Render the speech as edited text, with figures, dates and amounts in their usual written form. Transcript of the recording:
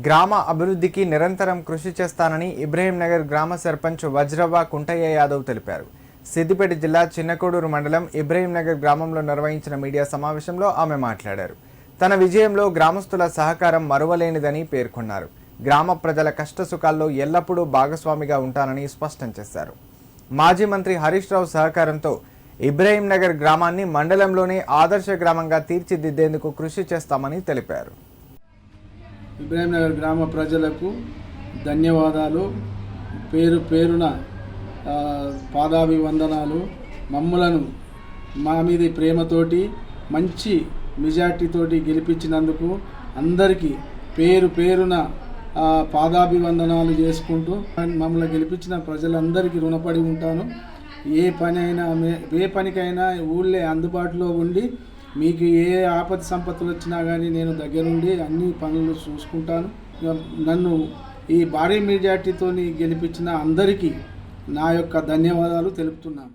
గ్రామ అభివృద్ధికి నిరంతరం కృషి చేస్తానని ఇబ్రహీంనగర్ గ్రామ సర్పంచ్ వజ్రవ్వ కుంటయ్య యాదవ్ తెలిపారు. సిద్దిపేట జిల్లా చిన్నకోడూరు మండలం ఇబ్రహీంనగర్ గ్రామంలో నిర్వహించిన మీడియా సమావేశంలో ఆమె మాట్లాడారు. తన విజయంలో గ్రామస్తుల సహకారం మరువలేనిదని పేర్కొన్నారు. గ్రామ ప్రజల కష్టసుఖాల్లో ఎల్లప్పుడూ భాగస్వామిగా ఉంటానని స్పష్టం చేశారు. మాజీ మంత్రి హరీష్ రావు సహకారంతో ఇబ్రహీంనగర్ గ్రామాన్ని మండలంలోనే ఆదర్శ గ్రామంగా తీర్చిదిద్దేందుకు కృషి చేస్తామని తెలిపారు. ఇబ్రహీంనగర్ గ్రామ ప్రజలకు ధన్యవాదాలు. పేరు పేరున పాదాభివందనాలు. మమ్మలను మా మీద ప్రేమతోటి మంచి మెజార్టీతోటి గెలిపించినందుకు అందరికీ పేరు పేరున పాదాభివందనాలు చేసుకుంటూ మమ్మల్ని గెలిపించిన ప్రజలందరికీ రుణపడి ఉంటాను. ఏ పనికైనా ఊళ్ళే అందుబాటులో ఉండి మీకు ఏ ఆపద సంపత్తులు వచ్చినా కానీ నేను దగ్గరుండి అన్ని పనులు చూసుకుంటాను. నన్ను ఈ భారీ మెజార్టీతో గెలిపించిన అందరికీ నా యొక్క ధన్యవాదాలు తెలుపుతున్నాను.